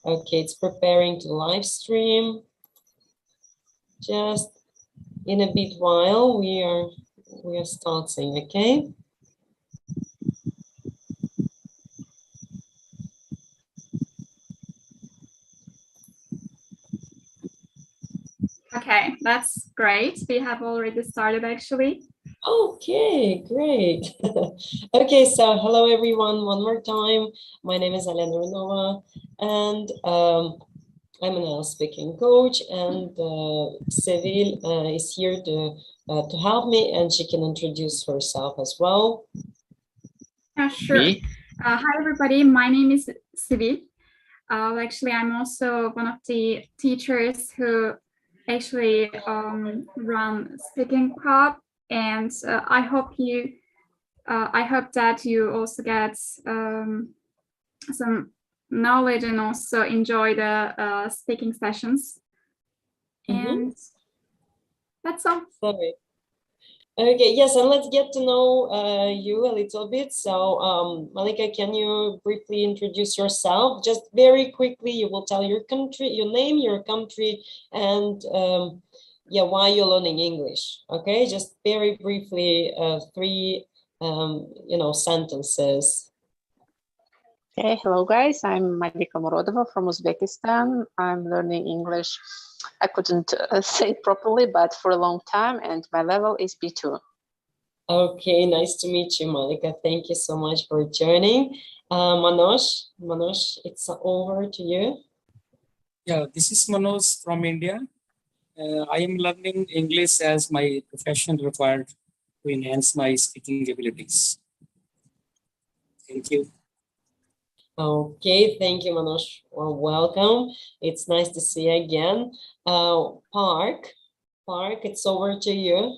Okay, it's preparing to live stream. Just in a bit while we are starting, okay? Okay, that's great. We have already started actually. Okay, great. Okay, so hello everyone one more time. My name is Elena Renova, and I'm an IELTS speaking coach, and Seville is here to help me, and she can introduce herself as well. Yeah, sure. Hi everybody, my name is Seville. Actually, I'm also one of the teachers who actually run Speaking Club, and I hope that you also get some knowledge and also enjoy the speaking sessions. And that's all. Sorry. Okay, yes, and let's get to know you a little bit. So, Malika, can you briefly introduce yourself? Just very quickly, you will tell your country, your name, your country, and yeah, why you're learning English. Okay, just very briefly, three, sentences. Okay, hello guys, I'm Malika Murodova from Uzbekistan. I'm learning English. I couldn't say it properly, but for a long time, and my level is B2. Okay, nice to meet you, Malika. Thank you so much for joining. Manoj, it's over to you. Yeah, this is Manoj from India. I am learning English as my profession required to enhance my speaking abilities. Thank you. Okay, thank you, Manoj. Well, welcome. It's nice to see you again. Park, it's over to you.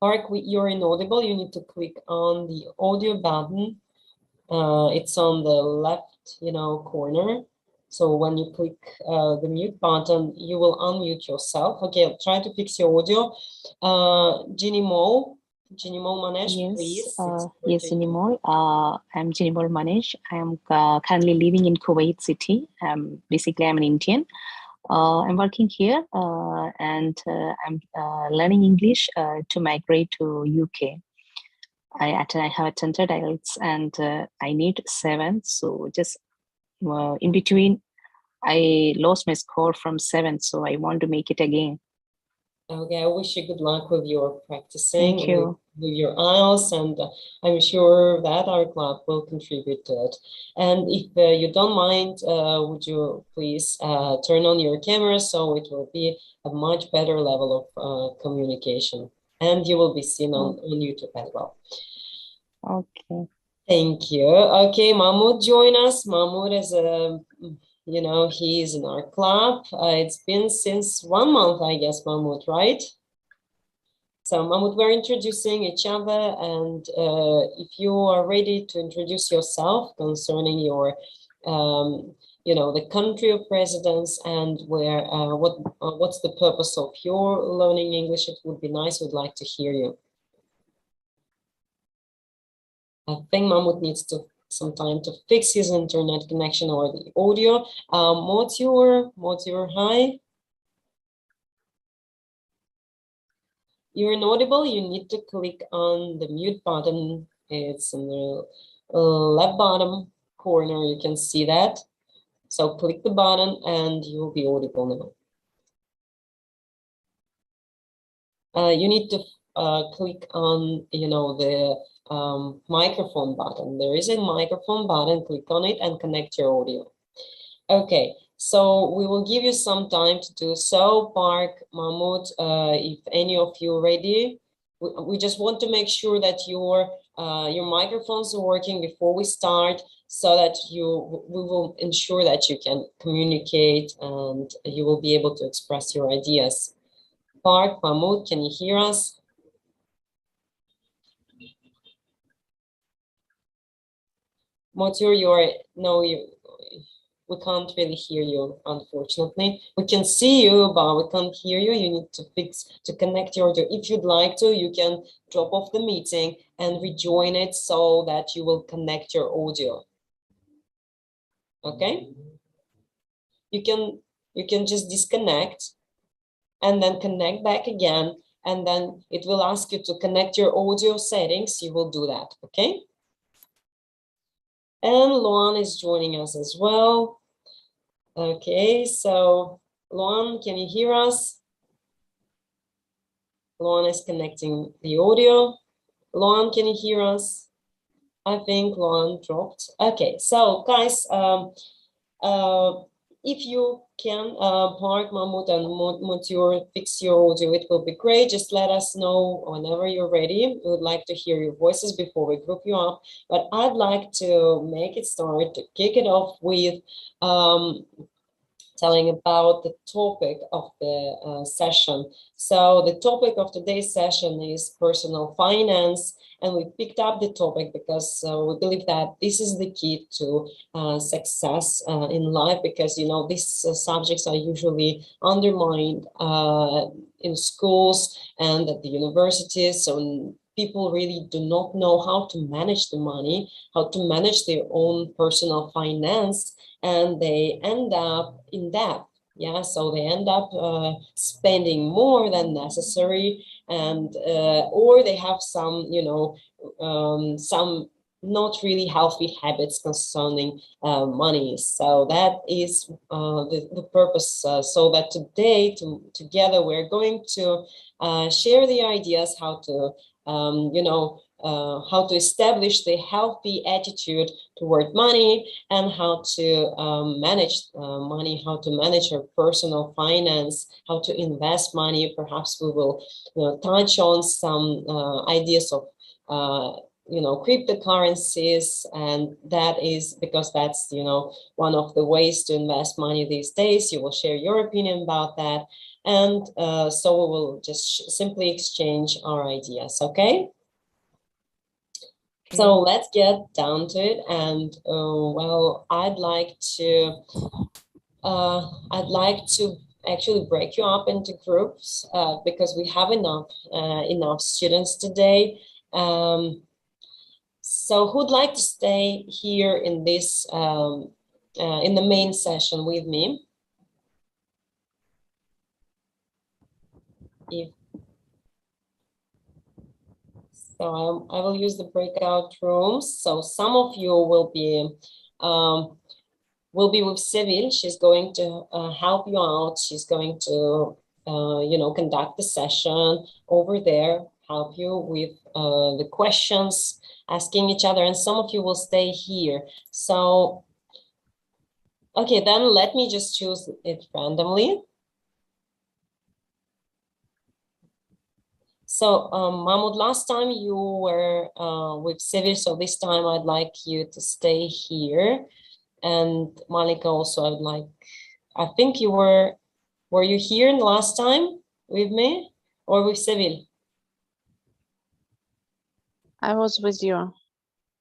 Park, you're inaudible. You need to click on the audio button. It's on the left, corner. So when you click the mute button, you will unmute yourself. Okay, I'll try to fix your audio. Ginny Mole Manesh, yes, please. Yes, Ginny Mole. I'm Ginny Mole Manesh. I am currently living in Kuwait City. Basically, I'm an Indian. I'm working here and I'm learning English to migrate to UK. I have attended IELTS and I need 7. So just in between, I lost my score from 7. So I want to make it again. Okay, I wish you good luck with your practicing. Thank you. With your IELTS, and I'm sure that our club will contribute to it. And if you don't mind, would you please turn on your camera so it will be a much better level of communication, and you will be seen on YouTube as well. Okay. Thank you. Okay, Mahmoud, join us. Mahmoud is a he's in our club. It's been since 1 month, I guess, Mahmoud, right? So, Mahmoud, we're introducing each other, and if you are ready to introduce yourself concerning your, the country of residence and where, what's the purpose of your learning English, it would be nice. We'd like to hear you. I think Mahmoud needs some time to fix his internet connection or the audio. Motior, hi. You're inaudible. You need to click on the mute button. It's in the left bottom corner. You can see that. So click the button and you'll be audible now. You need to click on, the microphone button. There is a microphone button. Click on it and connect your audio. Okay, so we will give you some time to do so. Park, Mahmoud, if any of you are ready, we just want to make sure that your microphones are working before we start, so that we will ensure that you can communicate and you will be able to express your ideas. Park, Mahmoud, can you hear us? Motir, we can't really hear you, unfortunately. We can see you, but we can't hear you. You need to connect your audio. If you'd like to, you can drop off the meeting and rejoin it so that you will connect your audio. Okay, you can just disconnect and then connect back again, and then it will ask you to connect your audio settings. You will do that. Okay, and Luan is joining us as well. Okay, so Luan, can you hear us? Luan is connecting the audio. Luan, can you hear us? I think Luan dropped. Okay, so guys, if you can park Mahmoud and mute fix your audio, it will be great. Just let us know whenever you're ready. We would like to hear your voices before we group you up. But I'd like to make it start, to kick it off with telling about the topic of the session. So the topic of today's session is personal finance, and we picked up the topic because we believe that this is the key to success in life, because you know these subjects are usually undermined in schools and at the universities. So people really do not know how to manage the money, how to manage their own personal finance, and they end up in debt. Yeah, so they end up spending more than necessary, and or they have some, you know, some not really healthy habits concerning money. So that is the purpose. So that today, together, we're going to share the ideas how to, you know, how to establish the healthy attitude toward money, and how to manage money, how to manage our personal finance, how to invest money. Perhaps we will, you know, touch on some ideas of you know, cryptocurrencies, and that is because that's, you know, one of the ways to invest money these days. You will share your opinion about that, and so we will just simply exchange our ideas. Okay. So let's get down to it, and well, I'd like to actually break you up into groups because we have enough students today. So who'd like to stay here in this in the main session with me? If so, I will use the breakout rooms. So some of you will be with Seville. She's going to help you out. She's going to, you know, conduct the session over there, help you with the questions, asking each other, and some of you will stay here. So, okay, then let me just choose it randomly. So, Mahmoud, last time you were with Seville, so this time I'd like you to stay here. And Malika also, I would like, I think you were you here last time with me or with Seville? I was with you.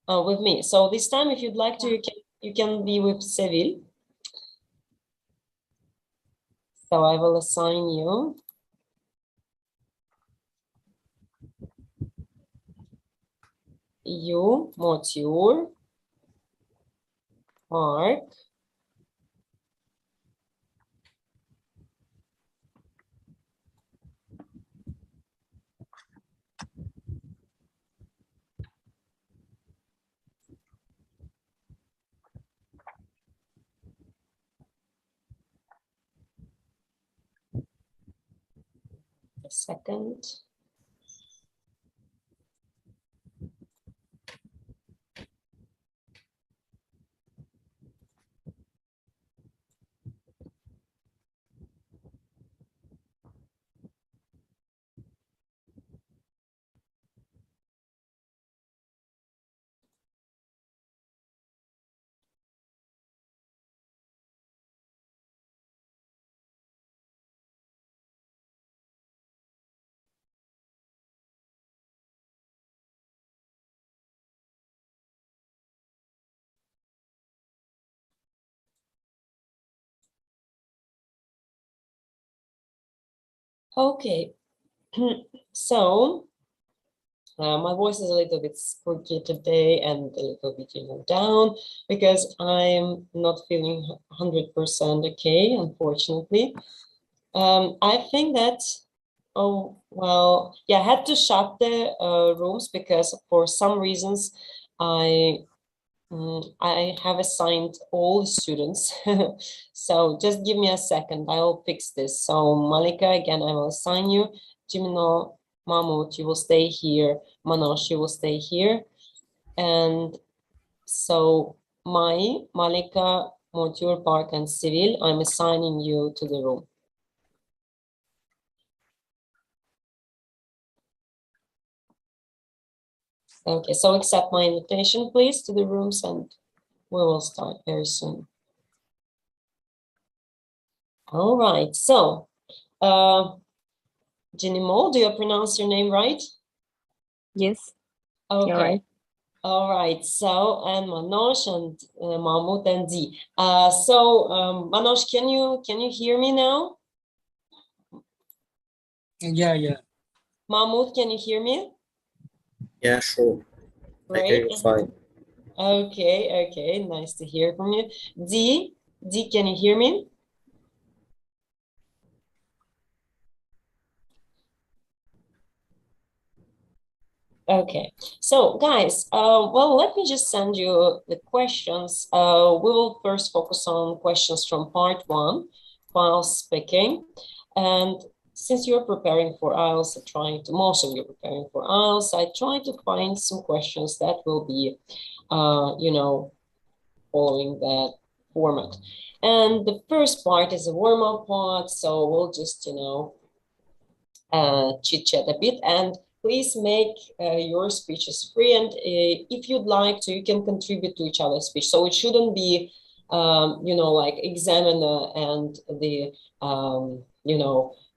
Oh, with me. So this time, if you'd like to, you can be with Seville. So I will assign you. You, Motiur, Mark, a second. Okay, so My voice is a little bit squeaky today and a little bit, down because I'm not feeling 100% okay, unfortunately. I think that, oh, well, yeah, I had to shut the rooms because for some reasons I have assigned all the students. So just give me a second, I'll fix this. So Malika, again, I will assign you. Jimino, Mahmoud, you will stay here. Manoj, you will stay here. And so Malika, Montour Park, and Civil, I'm assigning you to the room. Okay, so accept my invitation, please, to the rooms, and we will start very soon. All right, so Jinimo, do you pronounce your name right? Yes. Okay. You're right. All right. So, and Manoj and Mahmoud and Z. Manoj, can you hear me now? Yeah. Mahmoud, can you hear me? Yeah, sure. I hear Great. you fine. Okay. Nice to hear from you. Z, can you hear me? Okay, so guys, well, let me just send you the questions. We will first focus on questions from part 1, while speaking. And since you're preparing for IELTS, most of you are preparing for IELTS, I try to find some questions that will be, following that format. And the first part is a warm-up part, so we'll just, chit-chat a bit, and please make your speeches free, and if you'd like to, you can contribute to each other's speech. So it shouldn't be, like examiner and the,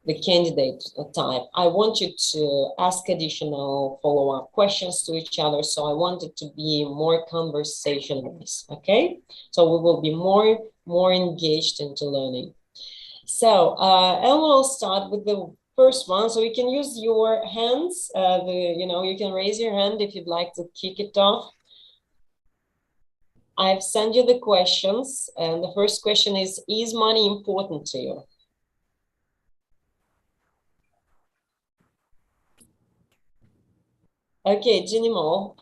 the candidate type. I want you to ask additional follow-up questions to each other. So I want it to be more conversationalist, okay? So we will be more engaged into learning. So, and we'll start with the first one. So you can use your hands, you can raise your hand if you'd like to kick it off. I've sent you the questions, and the first question is money important to you? Okay, Jinimo,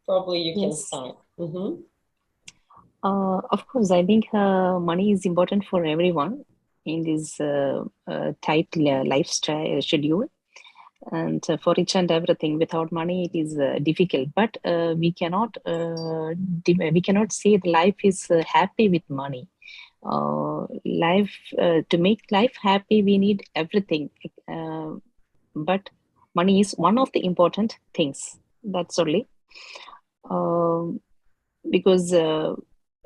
probably you can start. Of course, I think money is important for everyone in this tight lifestyle schedule, and for each and everything. Without money, it is difficult. But we cannot say the life is happy with money. To make life happy, we need everything. But money is one of the important things. That's only. Because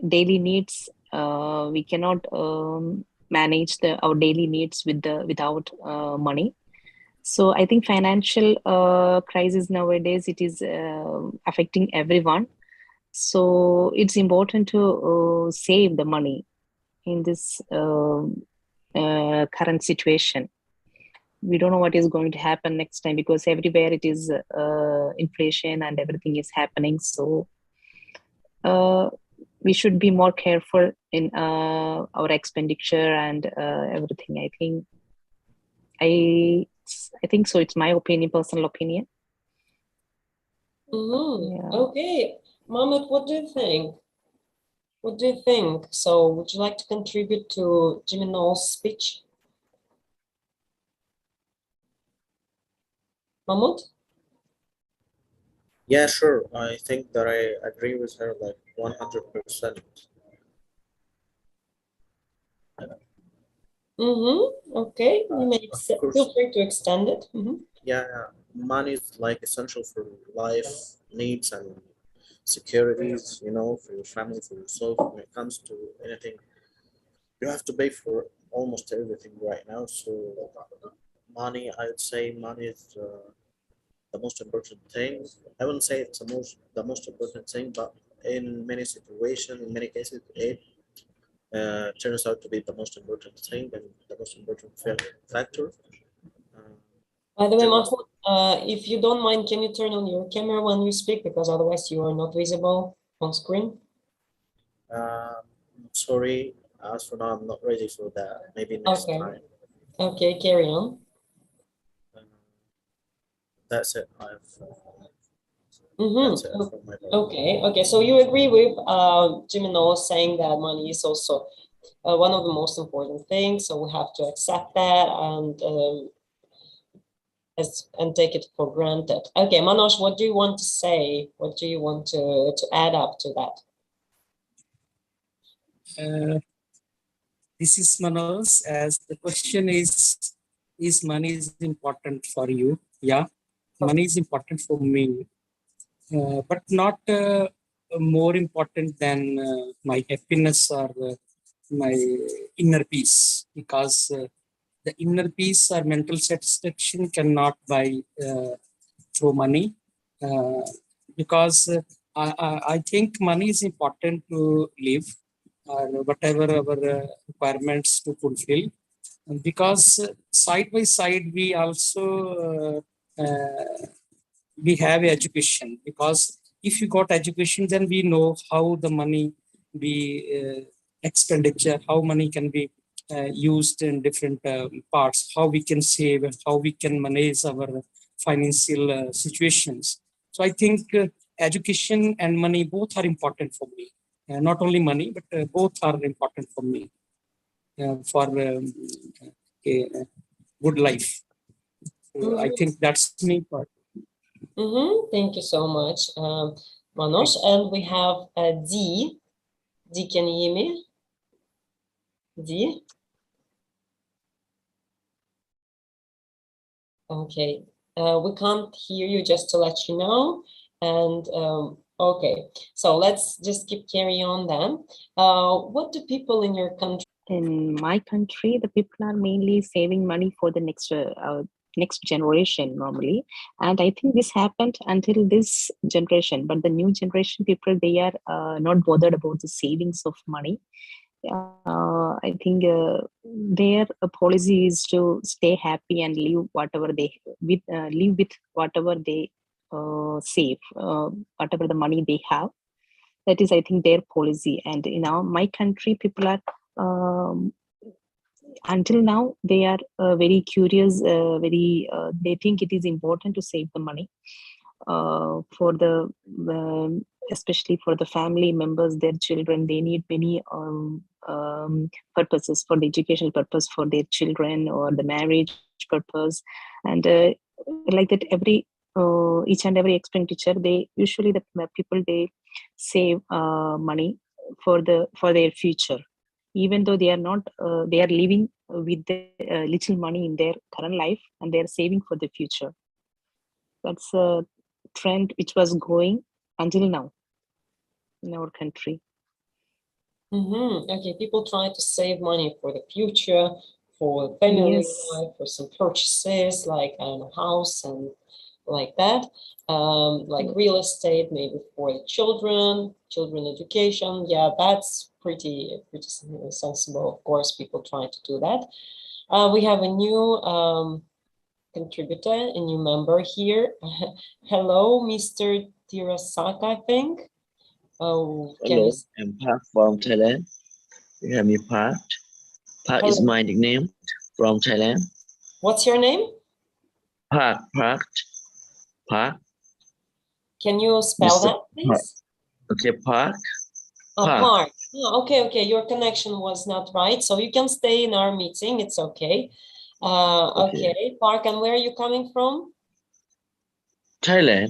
daily needs, we cannot manage our daily needs without money. So I think financial crisis nowadays, it is affecting everyone. So it's important to save the money in this current situation. We don't know what is going to happen next time, because everywhere it is inflation and everything is happening. So we should be more careful in our expenditure and everything. I think so. It's my opinion, personal opinion. Yeah. Okay, Mahmoud, what do you think? What do you think? So would you like to contribute to Jiminol's speech? Mahmoud? Yeah, sure. I think that I agree with her like 100%. Okay, you may feel free to extend it. Yeah, money is like essential for life needs and securities, for your family, for yourself. When it comes to anything, you have to pay for almost everything right now. So money, I would say money is the most important thing. I wouldn't say it's the most important thing, but in many situations, in many cases, it turns out to be the most important thing and the most important factor. By the way, Mahmoud, If you don't mind, can you turn on your camera when you speak, because otherwise you are not visible on screen? Sorry, as for now, I'm not ready for that. Maybe next time. Okay, carry on. That's it. That's it from my part. Okay. So you agree with Jimeno saying that money is also one of the most important things. So we have to accept that and take it for granted. Okay, Manoj, what do you want to say? What do you want to add up to that? This is Manoj, as the question is money is important for you? Yeah, money is important for me, but not more important than my happiness or my inner peace, because the inner peace or mental satisfaction cannot buy through money, because I think money is important to live or whatever our requirements to fulfill, because side by side we also we have education, because if you got education, then we know how the money be expenditure, how money can be used in different parts, how we can save, and how we can manage our financial situations. So I think education and money both are important for me. Not only money, but both are important for me for a good life. I think that's me part. Thank you so much, Manoj. And we have D. D, can you hear me? D? Okay, we can't hear you, just to let you know. And okay, so let's just keep carrying on then. What do people in your country? In my country, the people are mainly saving money for the next generation normally, and I think this happened until this generation. But the new generation people, they are not bothered about the savings of money. I think their policy is to stay happy and live whatever they live with whatever they save, whatever the money they have. That is, I think, their policy. And in my country, people are until now they are very curious. They think it is important to save the money for the especially for the family members, their children. They need many purposes, for the educational purpose for their children, or the marriage purpose, and like that every each and every expenditure, they usually, the people, they save money for their future, even though they are not they are living with the little money in their current life, and they are saving for the future. That's a trend which was going until now in our country. Okay, people try to save money for the future, for family life, for some purchases like a house and like that, like real estate, maybe for the children education. Yeah, that's pretty sensible. Of course, people try to do that. We have a new contributor, a new member here. Hello, Mr. Tirasaka, I think. Oh, hello, I'm Park from Thailand. You have me, Park. Park is my nickname from Thailand. What's your name? Park. Can you spell that, please? Okay, Park. Park. Oh, okay. Your connection was not right, so you can stay in our meeting. It's okay. Okay, Park. And where are you coming from? Thailand.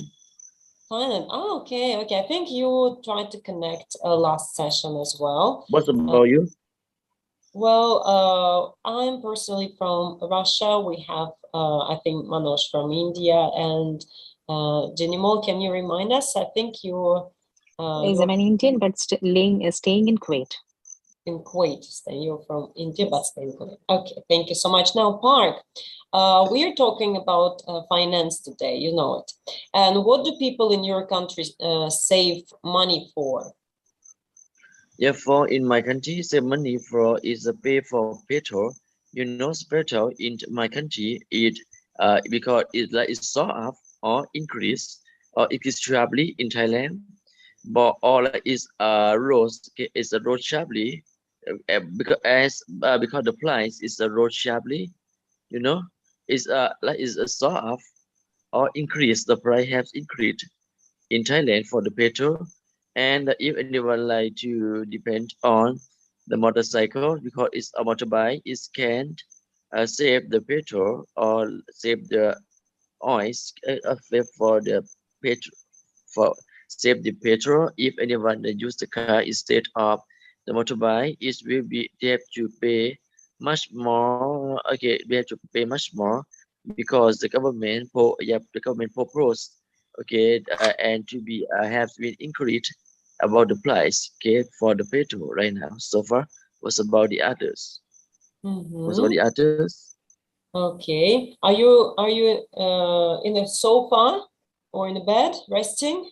Thailand. Oh, okay. I think you tried to connect last session as well. What about you? Well, I'm personally from Russia. We have, I think, Manoj from India, and Jenimol, can you remind us? I think you're... I'm an Indian, but staying in Kuwait. In Kuwait, you're from India, but staying in Kuwait. Okay, thank you so much. Now, Park, we are talking about finance today, you know it. And what do people in your country save money for? Yeah, for in my country, save money for is a pay for petrol. You know, petrol in my country is because it's sort of or increase or increase sharply in Thailand, but or is rose is a rose sharply because the price is a rose sharply, you know, is a sort of or increase the price has increased in Thailand for the petrol. And if anyone like to depend on the motorcycle because it's a motorbike, it can save the petrol or save the oil for the petrol for save the petrol. If anyone use the car instead of the motorbike, it will be they have to pay much more. Okay, we have to pay much more because the government proposed and to be have been increased about the price for the petrol right now. So far was about the others. Was about the others. Okay. Are you in a sofa or in a bed resting?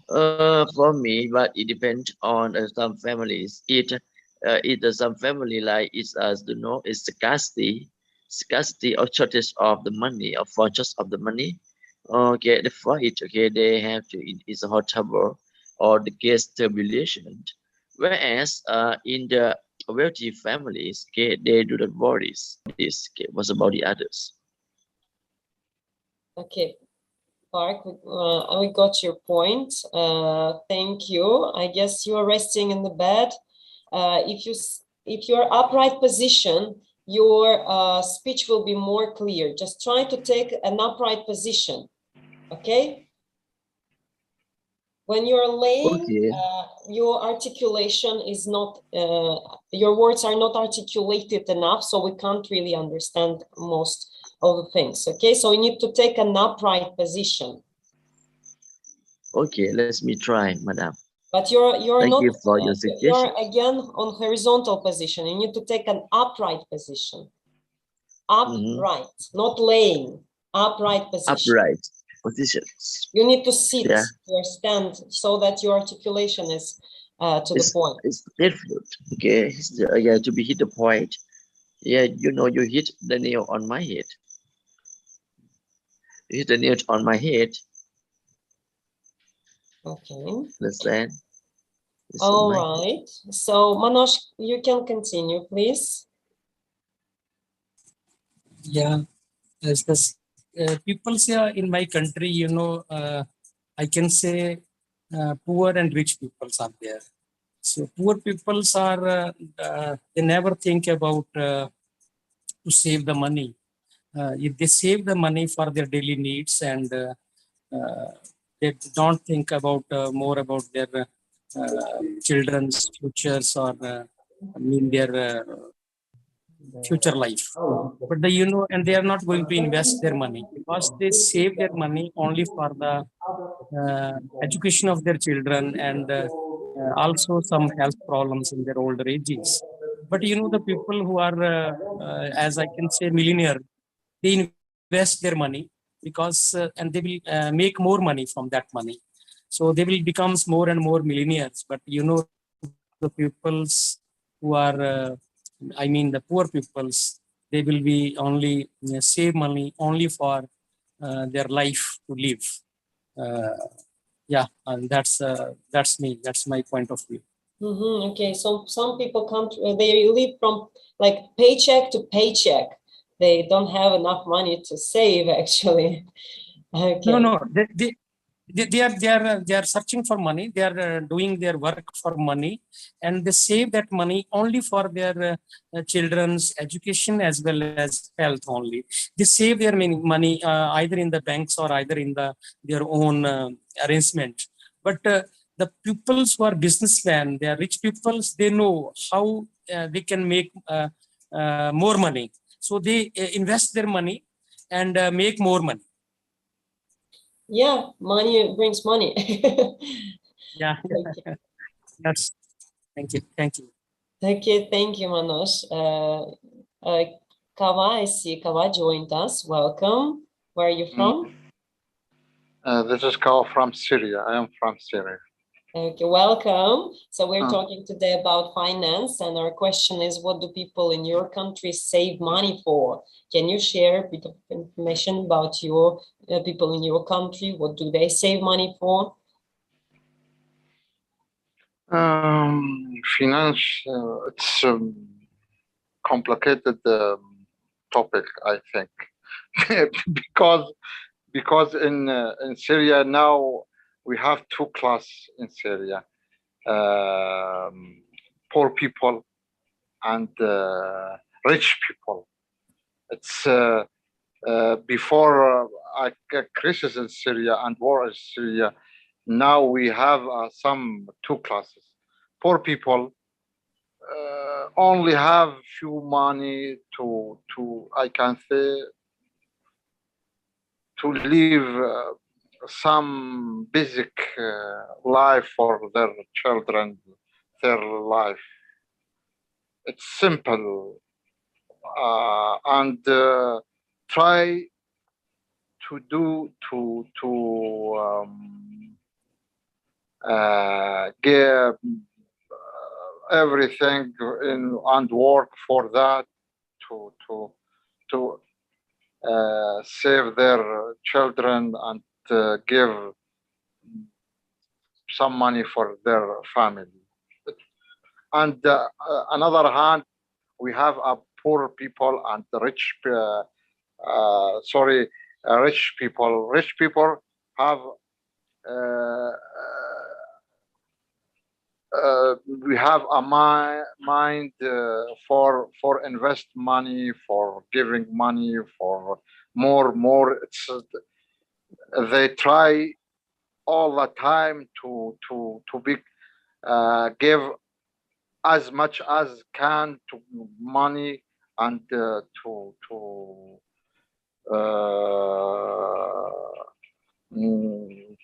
For me, but it depends on some families. Some family like it's as you know it's scarcity or shortage of the money or for just of the money. Okay, the fight. Okay, they have to it's a hot trouble or the case tribulation. Whereas in the wealthy families, okay, they do not worry. This was about the others. Okay. Park, we got your point. Thank you. I guess you are resting in the bed. If you're upright position, your speech will be more clear. Just try to take an upright position. Okay. When you're laying, Okay. your articulation is not. Your words are not articulated enough, so we can't really understand most of the things. Okay, so you need to take an upright position. Okay, let me try, madam. But you're Thank not. you for your suggestion. You're again on horizontal position. You need to take an upright position. Upright, not laying. Upright position. Upright positions. You need to sit Yeah. or stand so that your articulation is to the point. It's difficult. Okay, yeah, to be hit the point. Yeah, you know, you hit the nail on my head. You hit the nail on my head. Okay. Understand? All right. So Manoj, you can continue, please. Yeah, as this people say in my country, you know, I can say poor and rich peoples are there. So poor peoples are they never think about to save the money. If they save the money for their daily needs and they don't think about more about their children's futures or I mean their future life. But you know, and they are not going to invest their money because they save their money only for the education of their children and also some health problems in their older ages. But you know, the people who are, as I can say, millionaire, they invest their money because and they will make more money from that money. So they will become more and more millionaires. But you know, the peoples who are, I mean, the poor peoples, they will be only save money only for their life to live. Yeah, and that's me. That's my point of view. Okay, so some people can't. They live from like paycheck to paycheck. They don't have enough money to save. Actually, okay. No, they are searching for money. They are doing their work for money, and they save that money only for their children's education as well as health only. They save their money either in the banks or either in their own arrangement. But the pupils who are businessmen, they are rich pupils. They know how they can make more money, so they invest their money and make more money. Yeah, money brings money. Yeah, that's thank you. Okay, thank you, Manoj. Kawa, I see Kawa joined us. Welcome. Where are you from? This is Kawa from Syria. I am from Syria. Okay, welcome. So we're talking today about finance, and our question is, what do people in your country save money for? Can you share a bit of information about your people in your country? What do they save money for? Finance, it's a complicated topic, I think, because in Syria now we have two classes in Syria, poor people and rich people. It's before crisis in Syria and war in Syria. Now we have some two classes. Poor people only have few money to I can say to live some basic life for their children, their life. It's simple and try to do give everything in and work for that to save their children and give some money for their family. And another hand, we have a poor people and rich rich people. Rich people have we have a mind for invest money, for giving money, for more. It's they try all the time to be give as much as can to money and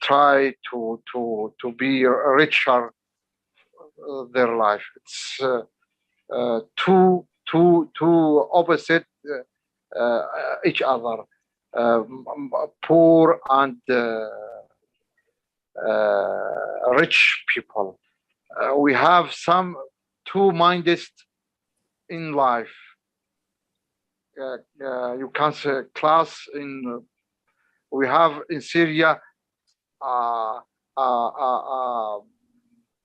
try to be richer their life. It's two opposite each other, poor and rich people. We have some two-minded in life. You can say class in. We have in Syria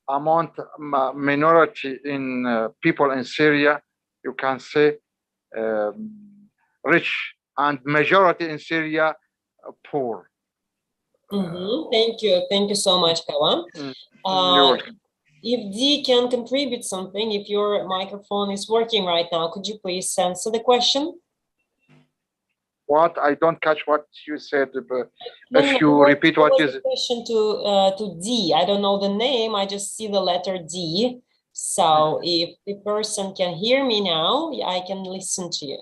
amount minority in people in Syria. You can say rich, and majority in Syria poor. Thank you so much, Kawan. If Dee can contribute something, if your microphone is working right now, could you please answer the question? What? I don't catch what you said. If you repeat what you said. Question to D. I don't know the name. I just see the letter D. So if the person can hear me now, I can listen to you.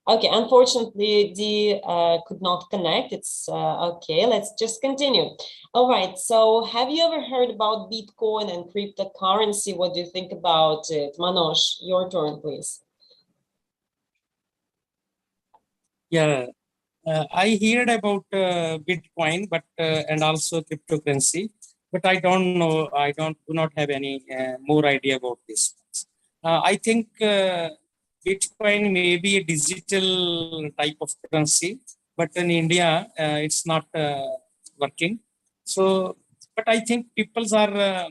Okay, unfortunately, D could not connect. It's okay. Let's just continue. All right. So have you ever heard about Bitcoin and cryptocurrency? What do you think about it? Manoj, your turn, please. Yeah, I heard about Bitcoin, but and also cryptocurrency, but I don't know. I do not have any more idea about this. I think Bitcoin may be a digital type of currency, but in India it's not working. So, but I think people are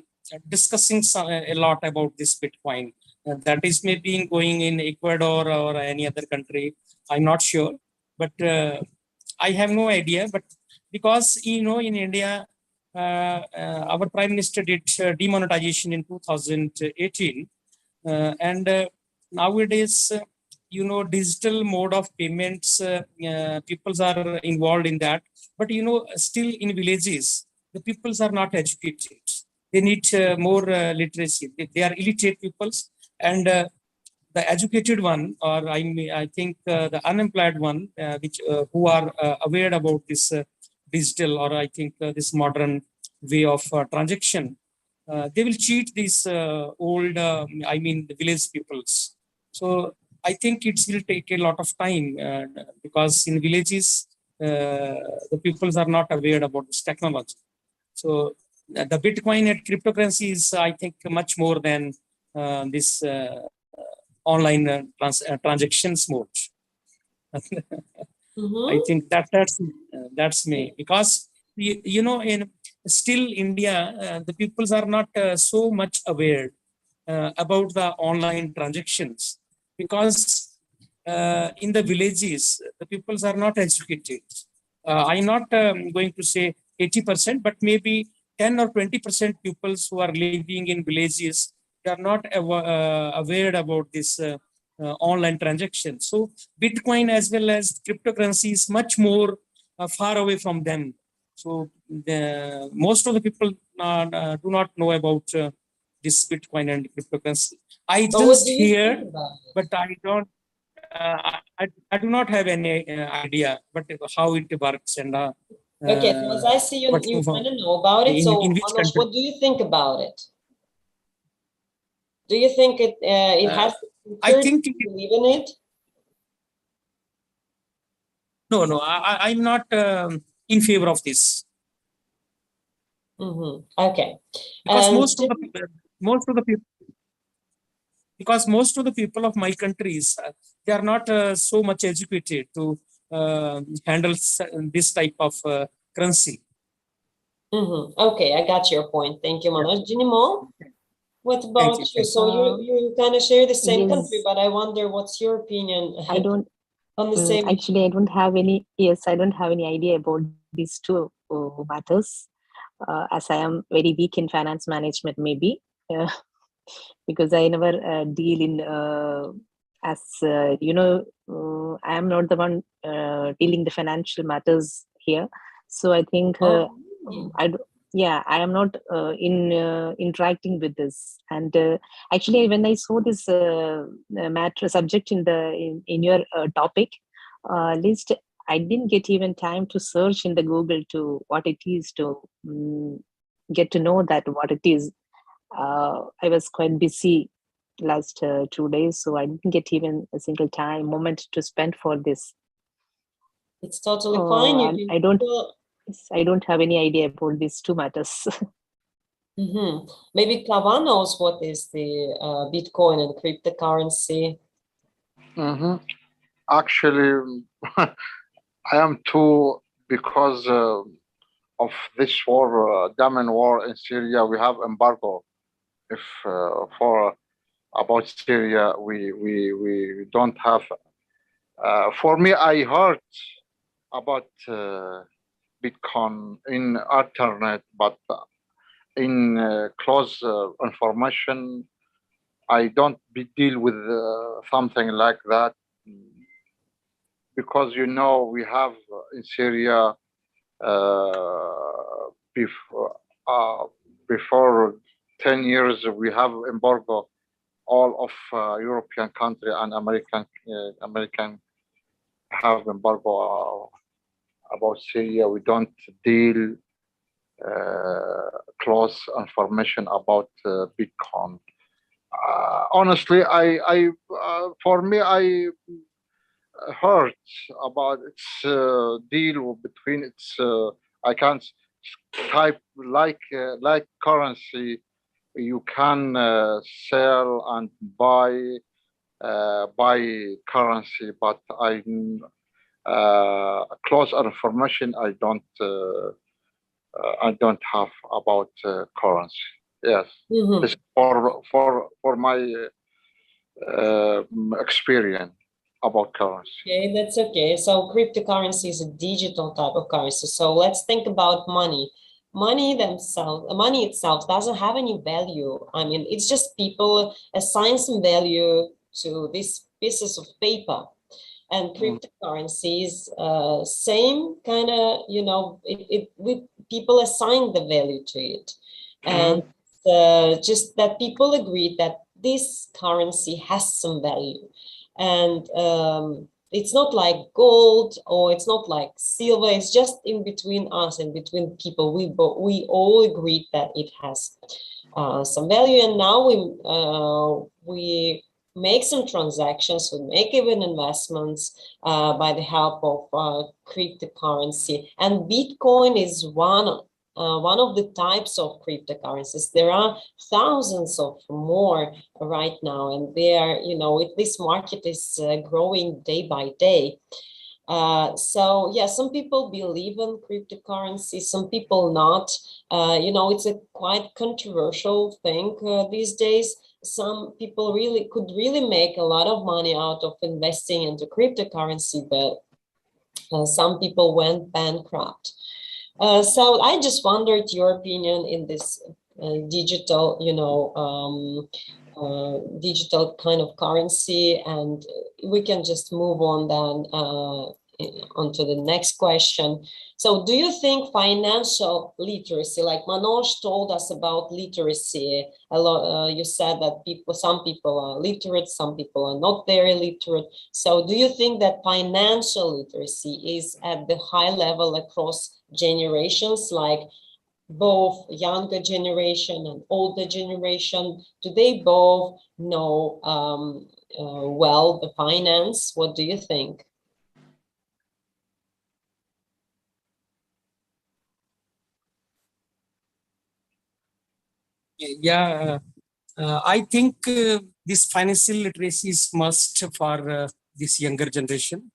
discussing a lot about this Bitcoin. That is maybe going in Ecuador or any other country. I'm not sure. But I have no idea. But because, you know, in India, our Prime Minister did demonetization in 2018. And nowadays, you know, digital mode of payments, people are involved in that. But, you know, still in villages, the peoples are not educated. They need more literacy. They are illiterate peoples. And the educated one, or I think the unemployed one, which who are aware about this digital, or I think this modern way of transaction, they will cheat these old, the village peoples. So I think it will take a lot of time because in villages, the peoples are not aware about this technology. So the Bitcoin and cryptocurrency is, I think, much more than this online transactions mode. I think that's me, because you know, in still India, the peoples are not so much aware about the online transactions, because in the villages the peoples are not educated. I'm not going to say 80%, but maybe 10 or 20% peoples who are living in villages, they are not aware about this online transaction. So Bitcoin as well as cryptocurrency is much more far away from them. So most of the people do not know about this Bitcoin and cryptocurrency. I just hear, but I don't. I do not have any idea, but how it works and. Okay, so as I see you kind of know about it. So, Manoj, what do you think about it? Do you think it has? I think you believe in it. No, I'm not in favor of this. Okay, because most of the people. Because most of the people of my countries, they are not so much educated to handle this type of currency. Okay, I got your point. Thank you, Manoj. Jinimo, what about you? So you kind of share the same country, but I wonder what's your opinion? I don't on the same. Actually, I don't have any. Yes, I don't have any idea about these two matters, as I am very weak in finance management, maybe. Because I never deal in as you know, I am not the one dealing the financial matters here. So I think I am not interacting with this. And actually, when I saw this matter subject in your topic list, I didn't get even time to search in the Google to what it is, to get to know that what it is. I was quite busy last 2 days, so I didn't get even a single moment to spend for this. It's totally fine. I don't have any idea about these two matters. Maybe Klava knows what is the Bitcoin and cryptocurrency. Actually, I am too, because of this war, Yemen war in Syria. We have embargo. If for about Syria, we don't have. For me, I heard about Bitcoin in internet, but in close information, I don't deal with something like that, because you know we have in Syria before 10 years we have embargo all of European country and American have embargo about Syria. We don't deal close information about Bitcoin. Honestly, for me, I heard about its deal between its. I can't type like currency. You can sell and buy currency, but close information I don't have about currency. Yes, this for my experience about currency. Okay, that's okay. So cryptocurrency is a digital type of currency. So let's think about money. Money itself doesn't have any value. I mean, it's just people assign some value to these pieces of paper. And cryptocurrencies, same kind of, you know, people assign the value to it. And just that people agree that this currency has some value. And it's not like gold or it's not like silver. It's just in between us and between people. We all agree that it has some value. And now we make some transactions, we make even investments by the help of cryptocurrency. And Bitcoin is one one of the types of cryptocurrencies. There are thousands of more right now, and they are, you know, this market is growing day by day. So yeah, some people believe in cryptocurrency, some people not. You know, it's a quite controversial thing these days. Some people could really make a lot of money out of investing into cryptocurrency, but some people went bankrupt. So I just wondered your opinion in this digital, you know, digital kind of currency, and we can just move on then onto the next question. So do you think financial literacy, like Manoj told us about literacy a lot, you said that some people are literate, some people are not very literate. So do you think that financial literacy is at the high level across generations, like both younger generation and older generation? Do they both know well the finance? What do you think? Yeah, I think this financial literacy is must for this younger generation,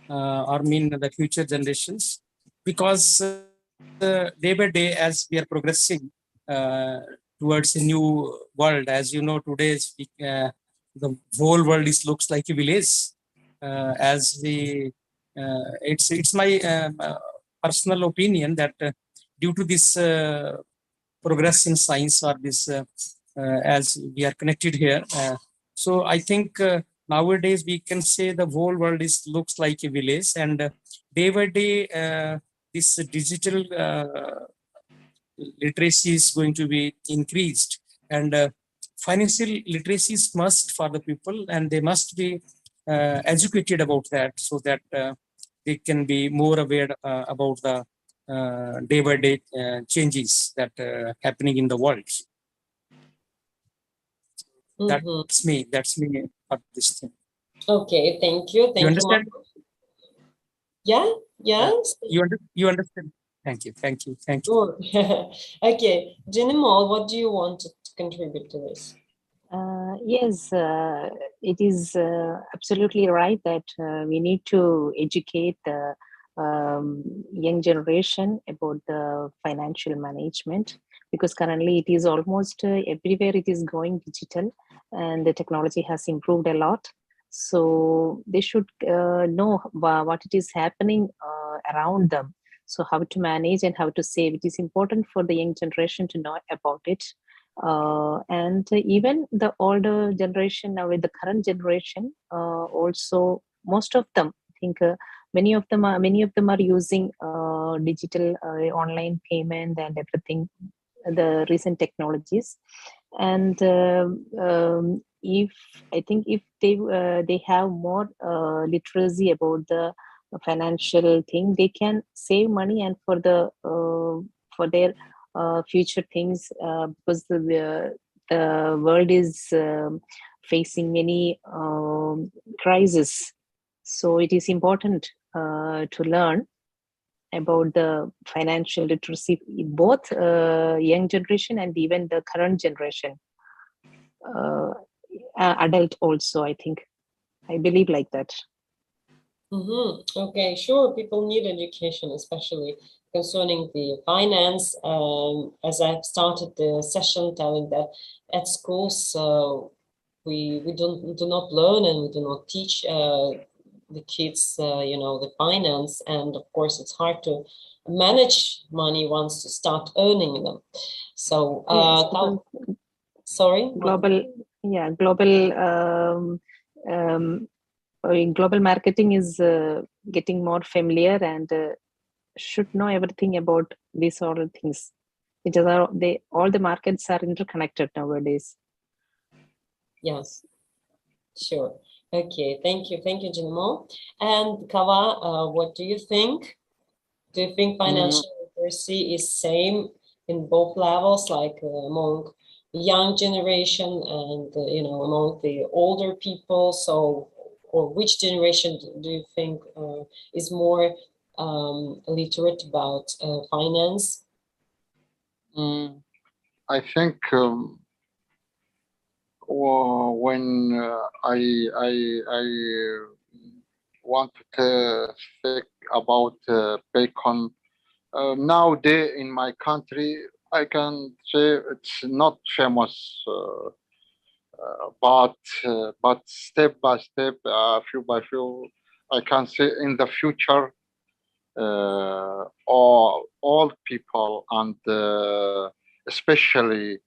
or mean the future generations, because day by day as we are progressing towards a new world, as you know, today's the whole world looks like a village. As we, it's my personal opinion that due to this progress in science, or this as we are connected here, so I think nowadays we can say the whole world looks like a village, and day by day this digital literacy is going to be increased, and financial literacy is must for the people, and they must be educated about that, so that they can be more aware about the day by day changes that happening in the world. That's me for this thing. Okay, thank you. You understand? Yeah, yeah. You understand? Thank you. Sure. Okay, Jennifer, what do you want to contribute to this? Yes, it is absolutely right that we need to educate the young generation about the financial management, because currently it is almost everywhere it is going digital, and the technology has improved a lot. So they should know what it is happening around them. So how to manage and how to save. It is important for the young generation to know about it. And even the older generation, now with the current generation, also most of them, I think many of them are using digital online payment and everything, the recent technologies. And if they have more literacy about the financial thing, they can save money, and for their future things, because the world is facing many crises. So it is important to learn about the financial literacy in both young generation and even the current generation, adult also. I believe like that. Okay, sure. People need education, especially concerning the finance. As I've started the session telling that at schools, we do not learn and we do not teach the kids, you know, the finance. And of course, it's hard to manage money once you start earning them. So, sorry? Global global marketing is getting more familiar, and should know everything about these all things. All the markets are interconnected nowadays. Yes, sure. Okay, thank you, Jinmo. And Kawa, what do you think? Do you think financial literacy is same in both levels, like among the young generation and you know, among the older people? So, or which generation do you think is more literate about finance? I think when I want to think about bacon nowadays in my country, I can say it's not famous, but step by step, few by few, I can say in the future, all people and especially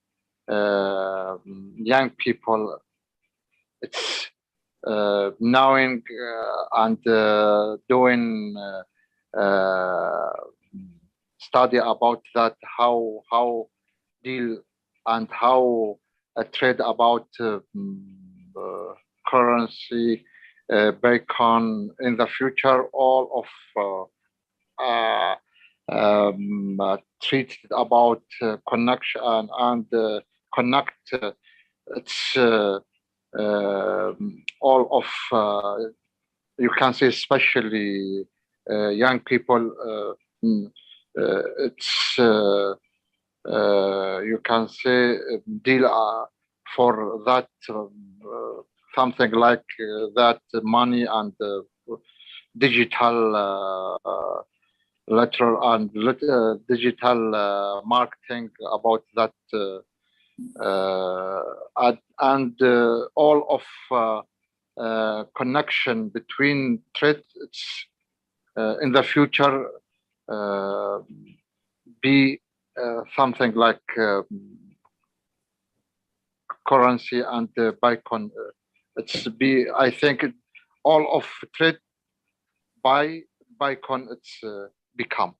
young people, it's knowing and doing study about that, how deal and how trade about currency, bacon in the future, all of treated about connection and connect. It's all of you can say especially young people. It's you can say deal for that something like that money and digital lateral and digital marketing about that and all of connection between trade. It's in the future be something like currency and bacon. It's be I think all of trade by bacon. It's become,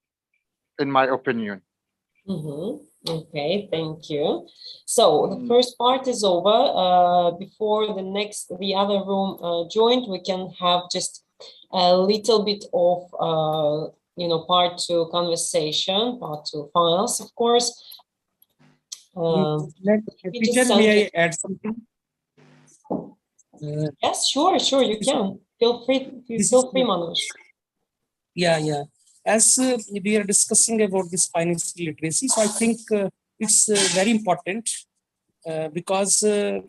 in my opinion. Okay, thank you. So the first part is over. Before the other room joined, we can have just a little bit of part two conversation, part two files, of course. Teacher, may I add something? Yes, sure, you can. Feel free, Manoj. Yeah. As we are discussing about this financial literacy, so I think it's very important because every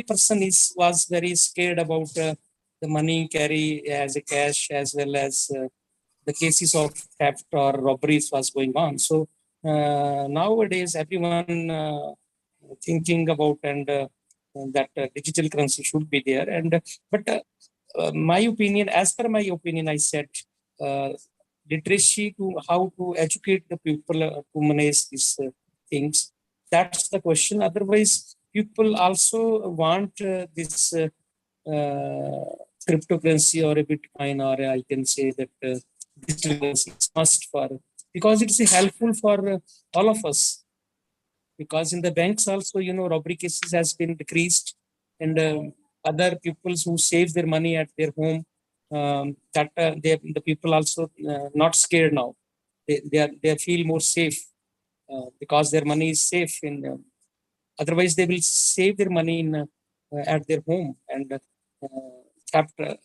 person was very scared about the money carry as a cash, as well as the cases of theft or robberies was going on. So nowadays everyone thinking about and that digital currency should be there. And but my opinion, as per my opinion, I said literacy to how to educate the people to manage these things. That's the question. Otherwise, people also want this cryptocurrency or a Bitcoin, or I can say that digital currency is must for, because it is helpful for all of us. Because in the banks also, robbery cases has been decreased, and other peoples who save their money at their home, the people also not scared now. They feel more safe because their money is safe. Otherwise, they will save their money in at their home, and after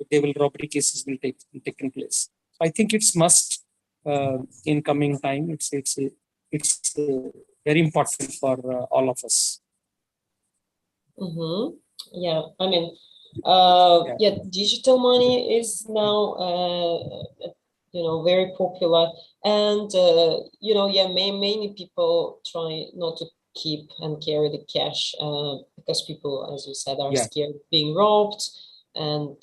they will robbery cases will taken place. I think it's must in coming time. It's very important for all of us. Yeah, I mean, digital money is now, very popular, and many people try not to keep and carry the cash because people, as you said, are scared of being robbed and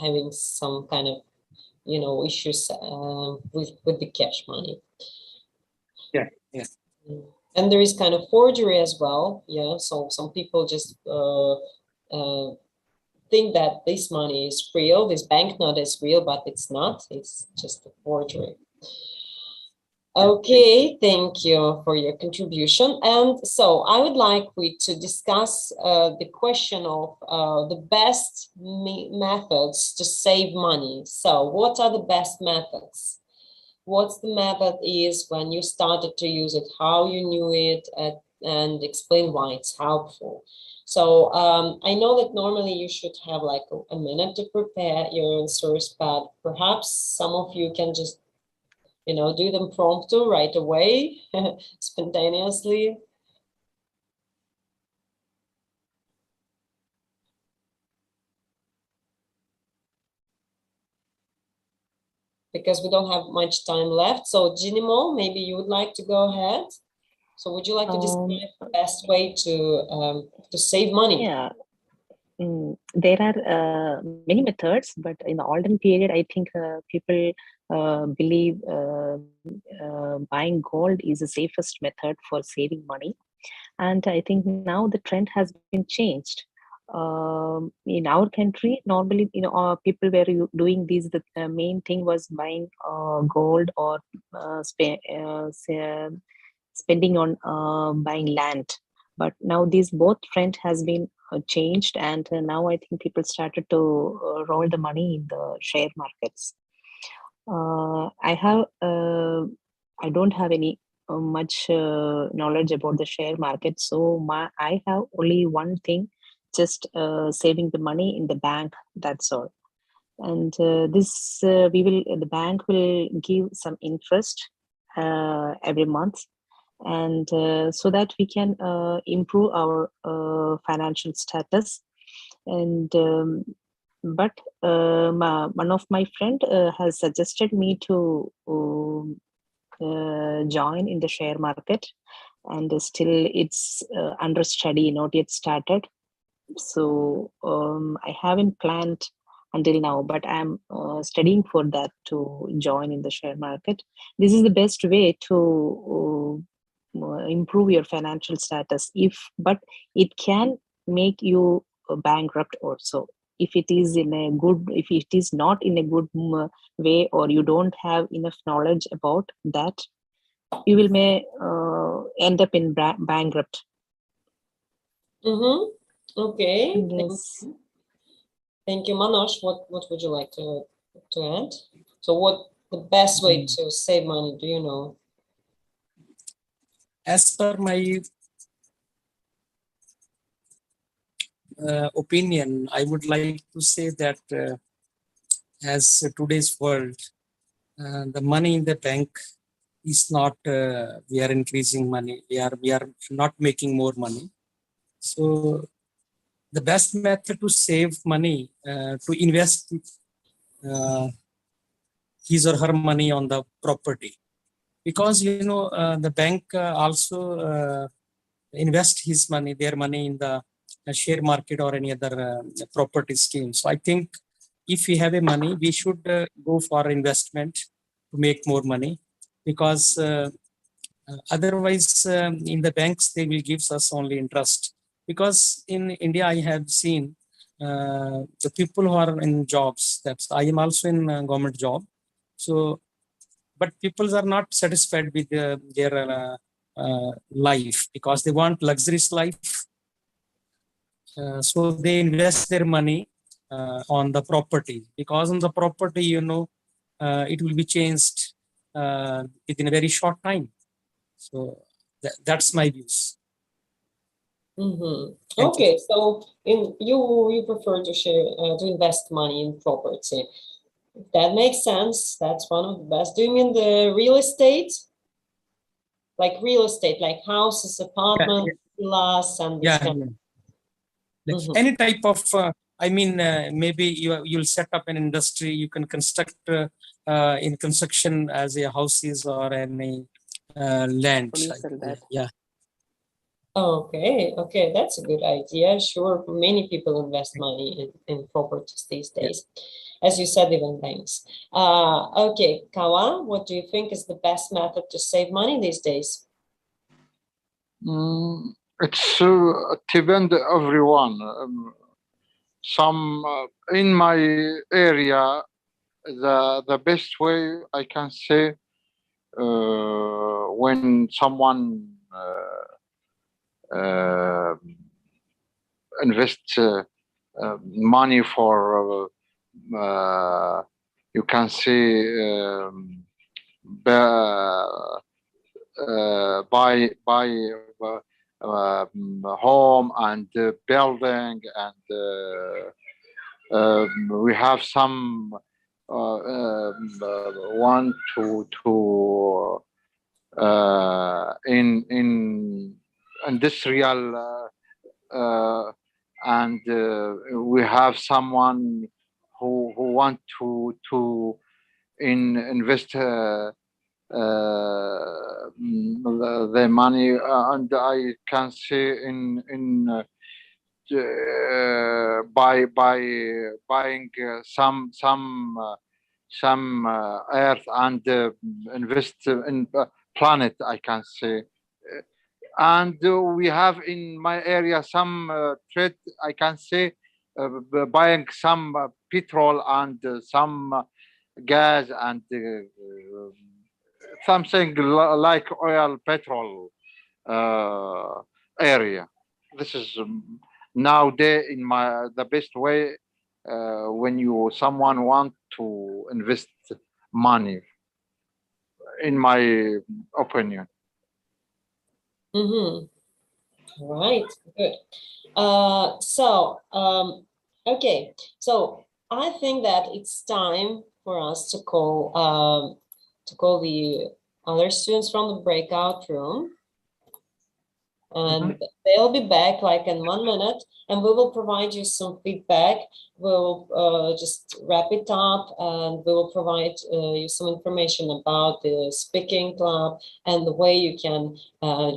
having some kind of issues with the cash money. Yeah. And there is kind of forgery as well. Yeah, so some people just think that this money is real, this banknote is real, but it's not. It's just a forgery. Okay, thank you for your contribution. And so I would like to discuss the question of the best methods to save money. So what are the best methods? What's the method is, when you started to use it, how you knew it, and explain why it's helpful. So I know that normally you should have like a minute to prepare your answers, but perhaps some of you can just you know, do them promptu right away, spontaneously. Because we don't have much time left. So Jinimo, maybe you would like to go ahead. So would you like to describe the best way to save money? Yeah. There are many methods, but in the olden period, I think people believe buying gold is the safest method for saving money. And I think now the trend has been changed. In our country, normally, people were doing these. The main thing was buying gold or spending on buying land. But now these both trend has been changed, and now I think people started to roll the money in the share markets. I don't have any much knowledge about the share market, so I have only one thing, just saving the money in the bank. That's all. And the bank will give some interest every month, and so that we can improve our financial status. And but one of my friend has suggested me to join in the share market, and still it's under study, not yet started. So I haven't planned until now, but I'm studying for that to join in the share market. This is the best way to improve your financial status. But it can make you bankrupt also. If it is not in a good way, or you don't have enough knowledge about that, you will may end up in bankrupt. Okay. Yes. Thank you, Manoj. What would you like to add? So what the best way to save money, do you know? As per my opinion, I would like to say that as today's world, the money in the bank is not, we are increasing money. We are not making more money. So the best method to save money, to invest his or her money on the property, because the bank also invest their money in the share market or any other property scheme. So I think if we have a money, we should go for investment to make more money, because otherwise in the banks they will give us only interest. Because in India I have seen the people who are in jobs, that's I am also in a government job. So but people are not satisfied with their life, because they want luxurious life. So they invest their money on the property, because on the property, it will be changed within a very short time. So that's my views. Okay, so you prefer to to invest money in property. That makes sense. That's one of the best. Do you mean the real estate? Like real estate, like houses, apartments, villas, and this kind of. Any type of, I mean, maybe you'll set up an industry, you can construct in construction as a houses or any land. Yeah. Okay, that's a good idea. Sure, many people invest money in properties these days, as you said, even banks. Okay, Kawa, what do you think is the best method to save money these days? It's depend everyone. Some in my area, the best way I can say, when someone invest money for you can say buy home and building, and we have some want to in industrial and we have someone who want to invest the money, and I can say in by buying some earth and invest in planet, I can say. And we have in my area some trade, I can say, buying some petrol and some gas and something like oil petrol area. This is nowadays in the best way when someone want to invest money, in my opinion. Mm-hmm. All right, good. Okay, so I think that it's time for us to call the other students from the breakout room, and they'll be back like in 1 minute, and we will provide you some feedback. We'll just wrap it up, and we will provide you some information about the speaking club and the way you can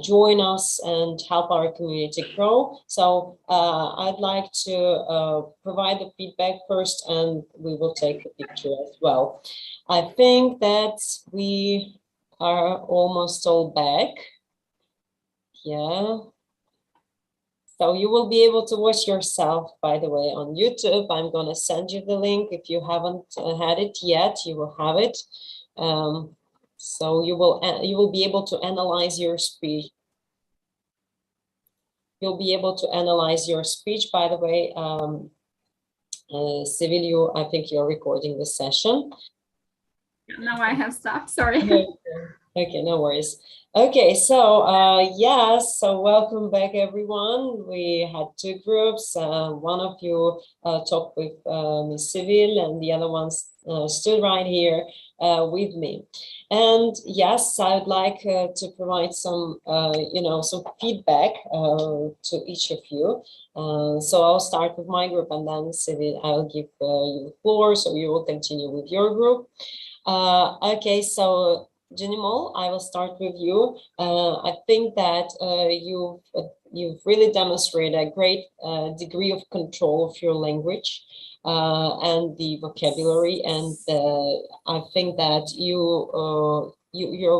join us and help our community grow. So I'd like to provide the feedback first, and we will take the picture as well. I think that we are almost all back. Yeah. So you will be able to watch yourself, by the way, on YouTube. I'm going to send you the link. If you haven't had it yet, you will have it. So you will be able to analyze your speech. You'll be able to analyze your speech, by the way. Civil, I think you're recording the session. Now I have stopped, sorry. Okay, no worries. Okay, so yes, so welcome back everyone. We had two groups. One of you talked with Ms. Civil, and the other ones stood right here with me. And yes, I would like to provide some, some feedback to each of you. So I'll start with my group, and then Civil, I'll give you the floor, so you will continue with your group. Okay, so Janimol, I will start with you. I think that you've really demonstrated a great degree of control of your language and the vocabulary, and I think that your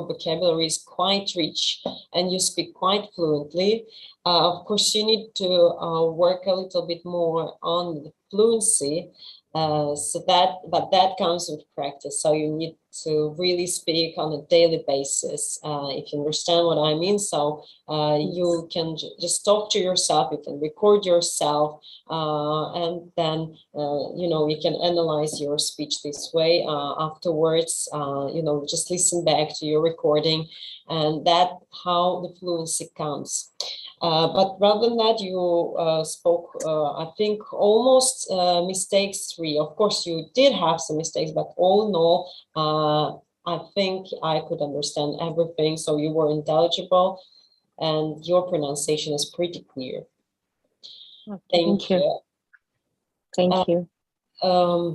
vocabulary is quite rich and you speak quite fluently. Of course, you need to work a little bit more on the fluency. But that comes with practice. So you need to really speak on a daily basis, if you understand what I mean. So you can just talk to yourself, you can record yourself, and then, you can analyze your speech this way. Afterwards, just listen back to your recording, and that's how the fluency comes. But rather than that, you spoke, I think, almost mistakes-free. Of course, you did have some mistakes, but all in all, I think I could understand everything. So you were intelligible, and your pronunciation is pretty clear. Thank you. Thank you.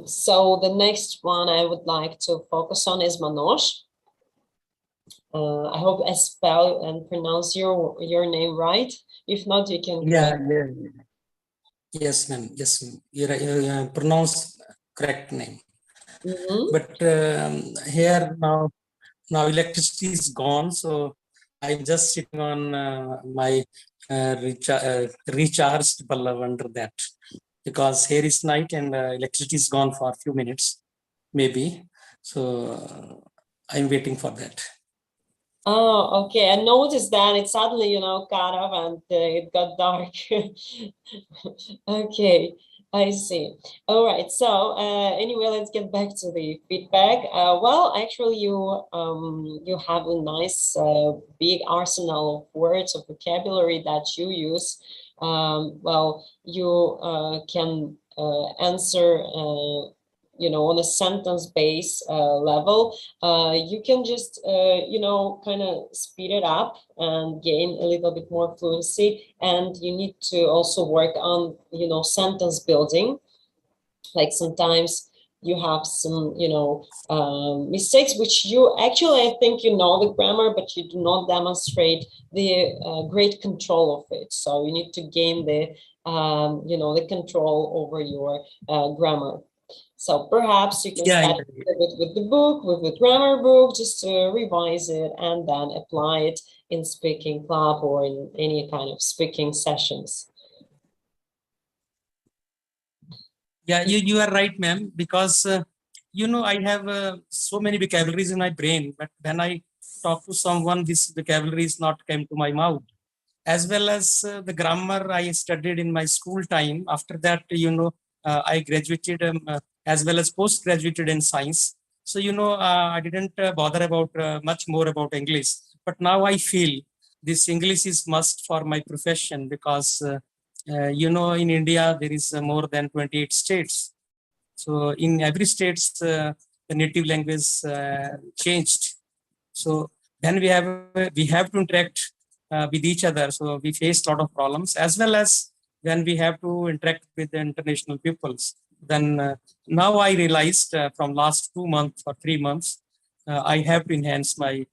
So the next one I would like to focus on is Manoj. I hope I spell and pronounce your name right. If not, you can. Yeah. Yes, ma'am. Yes, ma'am. You pronounce correct name. But here now electricity is gone, so I'm just sitting on my recharged bulb under that, because here is night and electricity is gone for a few minutes, maybe. So I'm waiting for that. Oh, okay. I noticed that it suddenly, cut off and it got dark. Okay, I see. All right. So anyway, let's get back to the feedback. Well, actually, you have a nice big arsenal of words, of vocabulary that you use. Well, you can answer on a sentence-based level, you can just, kind of speed it up and gain a little bit more fluency. And you need to also work on, sentence building. Like sometimes you have some, mistakes, which you actually, I think you know the grammar, but you do not demonstrate the great control of it. So you need to gain the, the control over your grammar. So perhaps you can start with the book, with the grammar book, just to revise it and then apply it in speaking club or in any kind of speaking sessions. Yeah, you are right, ma'am, because, I have so many vocabularies in my brain, but when I talk to someone, this vocabulary is not came to my mouth. As well as the grammar I studied in my school time. After that, I graduated as well as post-graduated in science. So, I didn't bother about much more about English. But now I feel this English is must for my profession because in India, there is more than 28 states. So in every state, the native language changed. So then we have to interact with each other. So we face a lot of problems, as well as when we have to interact with the international peoples. Then now I realized from last 2 months or 3 months, I have to enhance my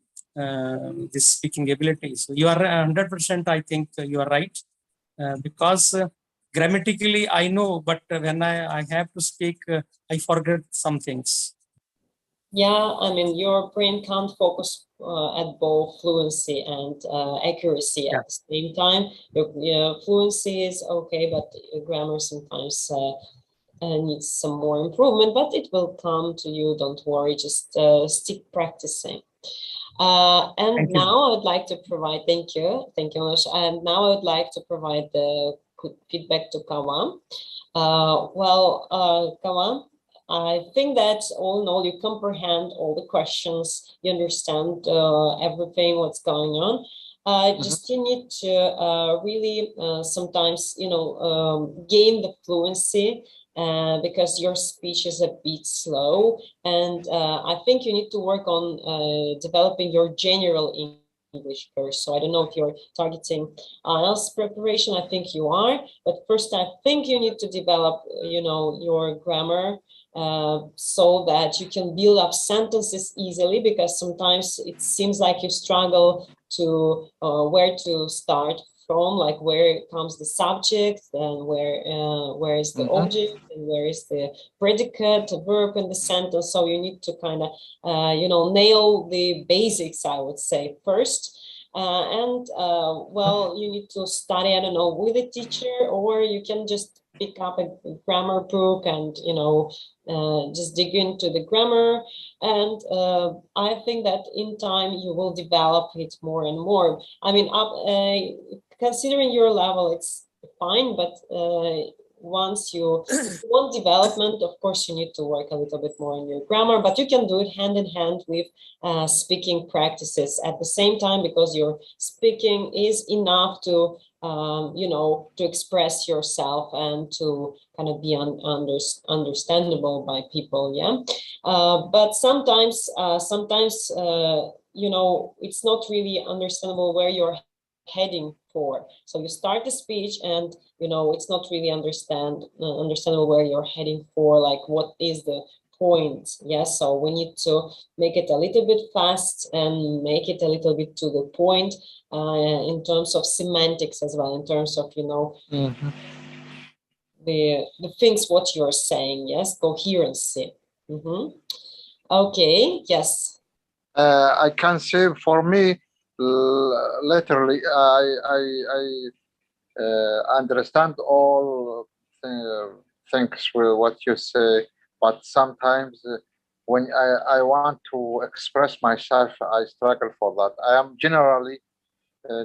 this speaking ability. So you are 100%, I think you are right. Because grammatically I know, but when I have to speak, I forget some things. Yeah, I mean, your brain can't focus at both fluency and accuracy at the same time. Your fluency is okay, but grammar sometimes needs some more improvement, but it will come to you. Don't worry, just stick practicing. And now I would like to provide, thank you, Miloš. And now I would like to provide the feedback to Kawan. Kawan, I think that all in all, you comprehend all the questions, you understand everything, what's going on. Just you need to really sometimes, gain the fluency because your speech is a bit slow. And I think you need to work on developing your general English first. So I don't know if you're targeting IELTS preparation. I think you are. But first, I think you need to develop, your grammar so that you can build up sentences easily, because sometimes it seems like you struggle to where to start from, like where comes the subject and where is the object and where is the predicate, the verb in the sentence. So you need to kind of nail the basics, I would say, first. You need to study, I don't know, with a teacher, or you can just pick up a grammar book and just dig into the grammar. And I think that in time you will develop it more and more. I mean, considering your level, it's fine, but once you want development, of course, you need to work a little bit more on your grammar, but you can do it hand in hand with speaking practices at the same time, because your speaking is enough to to express yourself and to kind of be understandable by people. Yeah. But sometimes it's not really understandable where you're heading for. So you start the speech and it's not really understandable where you're heading for, like what is the point. Yes. So we need to make it a little bit fast and make it a little bit to the point in terms of semantics as well, in terms of the things what you're saying. Yes, coherency. Okay. Yes. I can say for me, literally, I understand all things with what you say, but sometimes when I want to express myself, I struggle for that. I am generally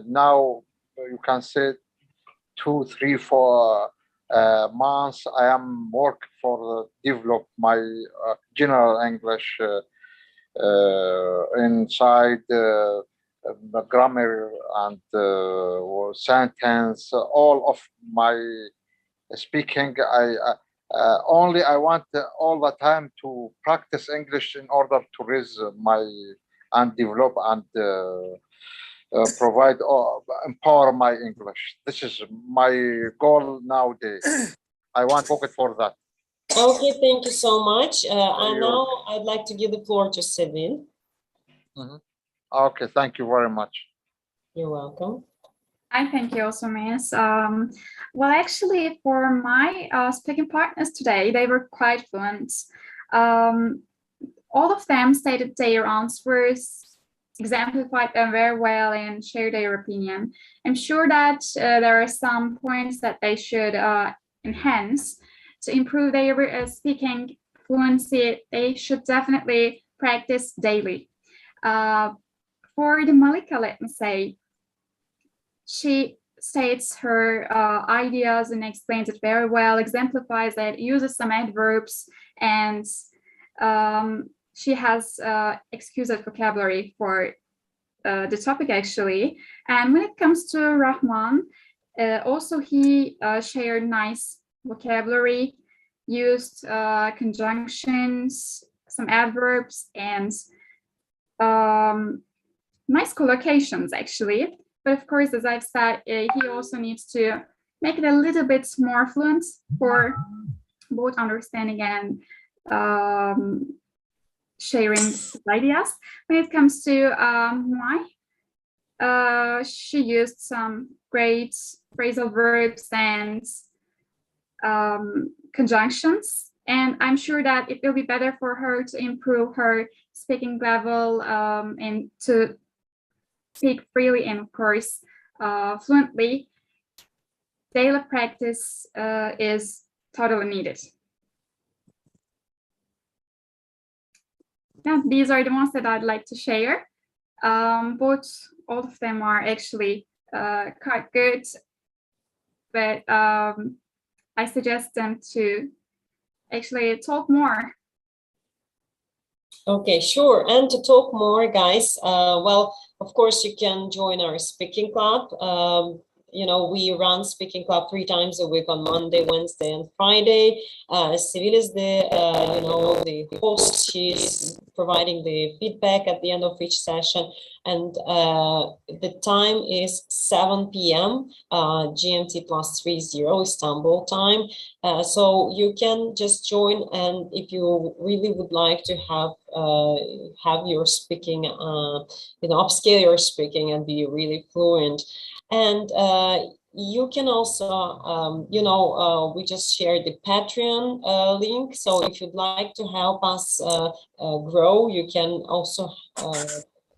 now, you can say 2, 3, 4 months, I am working for develop my general English inside the grammar and sentence, all of my speaking. Only I want all the time to practice English in order to raise my and develop and provide or empower my English. This is my goal nowadays. I want to focus for that. Okay, thank you so much. And now I'd like to give the floor to Sevin. Okay, thank you very much. You're welcome. I thank you also, Miss. Well, actually, for my speaking partners today, they were quite fluent. All of them stated their answers, exemplified them very well, and shared their opinion. I'm sure that there are some points that they should enhance to improve their speaking fluency. They should definitely practice daily. For the Malika, let me say, she states her ideas and explains it very well, exemplifies it, uses some adverbs, and she has exquisite vocabulary for the topic, actually. And when it comes to Rahman, also he shared nice vocabulary, used conjunctions, some adverbs, and nice collocations, actually. But of course, as I've said, he also needs to make it a little bit more fluent for both understanding and sharing ideas. When it comes to she used some great phrasal verbs and conjunctions. And I'm sure that it will be better for her to improve her speaking level and to speak freely and, of course, fluently. Daily practice is totally needed. Yeah, these are the ones that I'd like to share. All of them are actually quite good, but I suggest them to actually talk more. Okay, sure. And to talk more, guys, well, of course, you can join our speaking club. You know, we run speaking club 3 times a week on Monday, Wednesday, and Friday. Sevil is the, you know, the host. She's providing the feedback at the end of each session. And the time is 7 p.m. GMT +30 Istanbul time. So you can just join, and if you really would like to have your speaking, you know, upscale your speaking and be really fluent. And you can also, you know, we just shared the Patreon link. So if you'd like to help us grow, you can also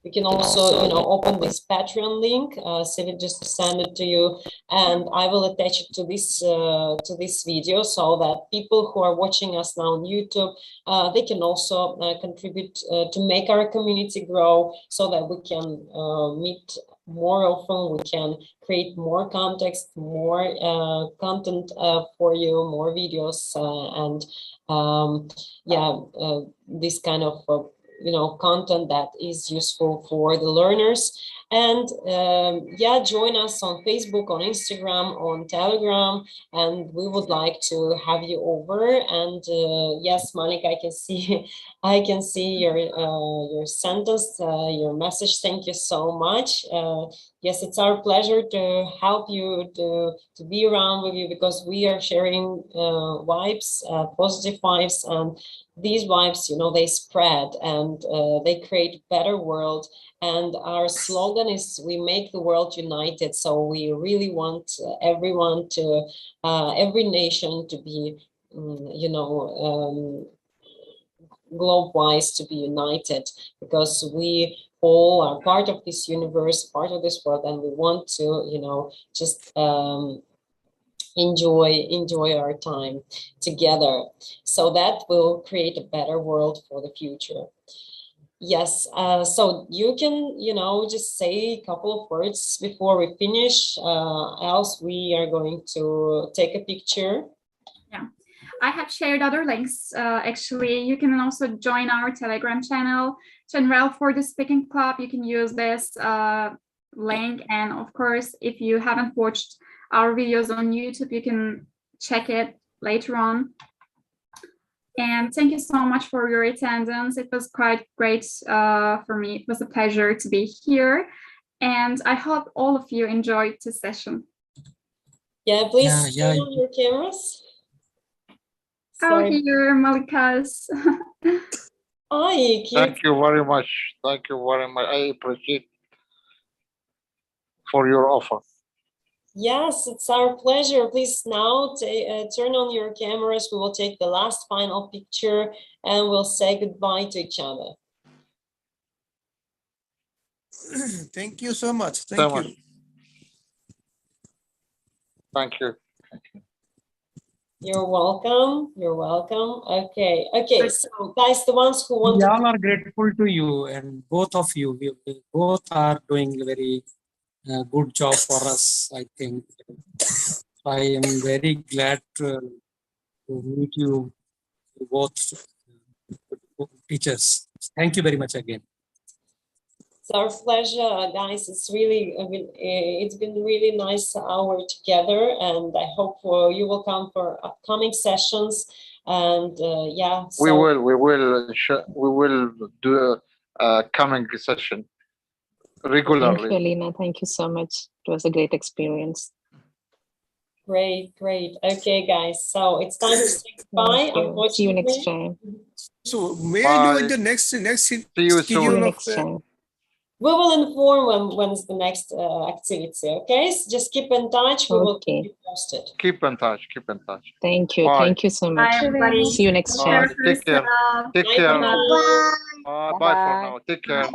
you know, open this Patreon link. Sevil just send it to you, and I will attach it to this video so that people who are watching us now on YouTube, they can also contribute to make our community grow, so that we can meet more often, we can create more context, more content for you, more videos, and yeah, this kind of you know, content that is useful for the learners. And yeah, join us on Facebook, on Instagram, on Telegram, and we would like to have you over. And yes, Monica, I can see your sentence, your message. Thank you so much. Yes, it's our pleasure to help you, to be around with you, because we are sharing vibes, positive vibes, and these vibes, you know, they spread and they create a better world. And our slogan is, we make the world united. So we really want everyone to, every nation to be, you know, globe-wise, to be united, because we all are part of this universe, part of this world, and we want to, you know, just enjoy our time together, so that will create a better world for the future. Yes, so you can, you know, just say a couple of words before we finish, else we are going to take a picture. Yeah, I have shared other links. Actually, you can also join our Telegram channel to enroll for the speaking club. You can use this link, and of course, if you haven't watched our videos on YouTube, you can check it later on. And thank you so much for your attendance. It was quite great for me. It was a pleasure to be here. And I hope all of you enjoyed this session. Yeah, please turn on your cameras. Out here, Malikas. Hi, Thank you very much. Thank you very much. I appreciate for your offer. Yes, it's our pleasure. Please now turn on your cameras. We will take the last final picture and we'll say goodbye to each other. Thank you so much. Thank you. Thank you. You're welcome. You're welcome. Okay. Okay. So guys, the ones who want We to all are grateful to you, and both of you, we both are doing a very good job for us, I think. I am very glad to meet you both teachers. Thank you very much again. It's our pleasure, guys. It's really, it's been really nice hour together, and I hope you will come for upcoming sessions. And yeah, we will do a coming session regularly. Thank you, Alina. Thank you so much. It was a great experience. Great, great. Okay, guys. So it's time to say goodbye. See you next time. So may I know in the next see you soon. Next time. We will inform when's the next activity. Okay, so just keep in touch. We will keep you posted. Keep in touch. Keep in touch. Thank you. Bye. Thank you so much. Bye, everybody. See you next time. Take care. Take care. Bye. Bye for now. Take care.